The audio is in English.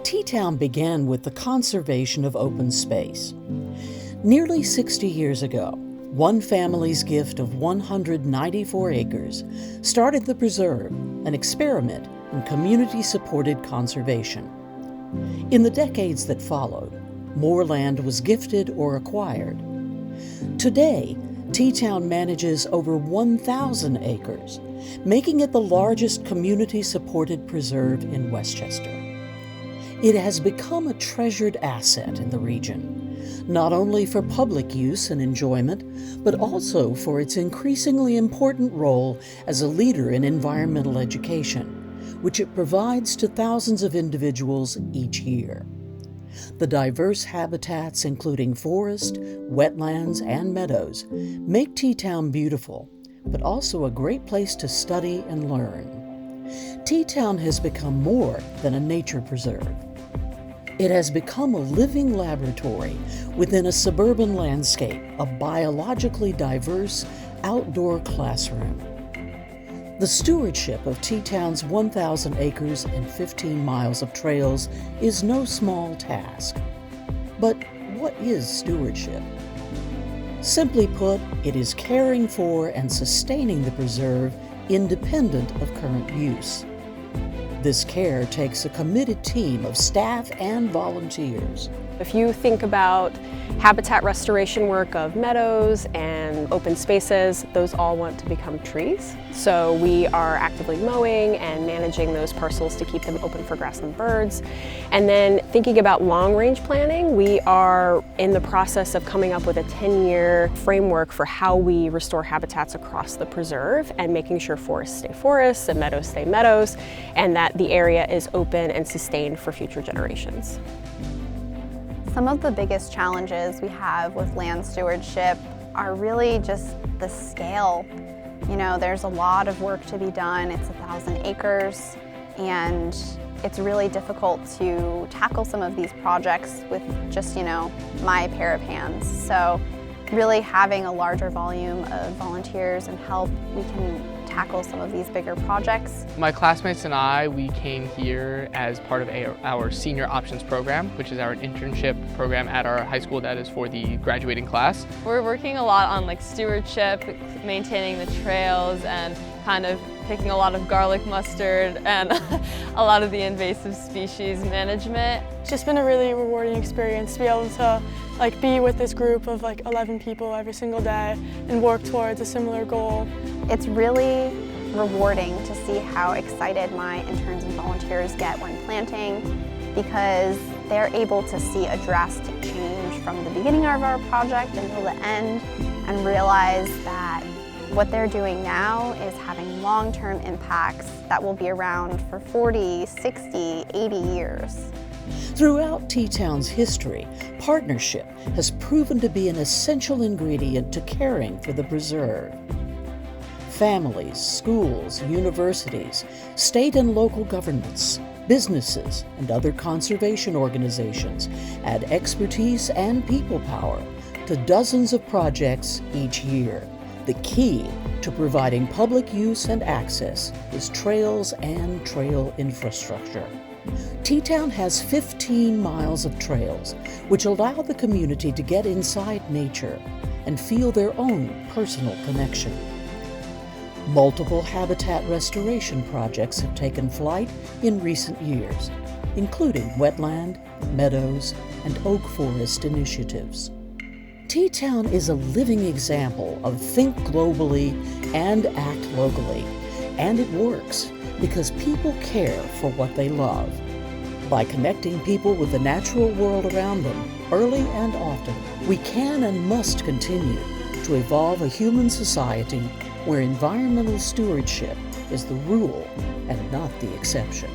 Teatown began with the conservation of open space. Nearly 60 years ago, one family's gift of 194 acres started the preserve, an experiment in community-supported conservation. In the decades that followed, more land was gifted or acquired. Today, Teatown manages over 1,000 acres, making it the largest community-supported preserve in Westchester. It has become a treasured asset in the region, not only for public use and enjoyment, but also for its increasingly important role as a leader in environmental education, which it provides to thousands of individuals each year. The diverse habitats, including forest, wetlands, and meadows, make Teatown beautiful, but also a great place to study and learn. Teatown has become more than a nature preserve. It has become a living laboratory within a suburban landscape, a biologically diverse outdoor classroom. The stewardship of Teatown's 1,000 acres and 15 miles of trails is no small task. But what is stewardship? Simply put, it is caring for and sustaining the preserve independent of current use. This care takes a committed team of staff and volunteers. If you think about habitat restoration work of meadows and open spaces, those all want to become trees. So we are actively mowing and managing those parcels to keep them open for grass and birds. And then thinking about long-range planning, we are in the process of coming up with a 10-year framework for how we restore habitats across the preserve and making sure forests stay forests and meadows stay meadows, and that the area is open and sustained for future generations. Some of the biggest challenges we have with land stewardship are really just the scale. You know, there's a lot of work to be done. It's 1,000 acres, and it's really difficult to tackle some of these projects with just, my pair of hands. So really having a larger volume of volunteers and help, we can tackle some of these bigger projects. My classmates and we came here as part of our senior options program, which is our internship program at our high school that is for the graduating class. We're working a lot on stewardship, maintaining the trails, and kind of picking a lot of garlic mustard and a lot of the invasive species management. It's just been a really rewarding experience to be able to be with this group of 11 people every single day and work towards a similar goal. It's really rewarding to see how excited my interns and volunteers get when planting, because they're able to see a drastic change from the beginning of our project until the end and realize that what they're doing now is having long-term impacts that will be around for 40, 60, 80 years. Throughout Teatown's history, partnership has proven to be an essential ingredient to caring for the preserve. Families, schools, universities, state and local governments, businesses, and other conservation organizations add expertise and people power to dozens of projects each year. The key to providing public use and access is trails and trail infrastructure. Teatown has 15 miles of trails, which allow the community to get inside nature and feel their own personal connection. Multiple habitat restoration projects have taken flight in recent years, including wetland, meadows, and oak forest initiatives. Teatown is a living example of think globally and act locally, and it works because people care for what they love. By connecting people with the natural world around them early and often, we can and must continue to evolve a human society where environmental stewardship is the rule and not the exception.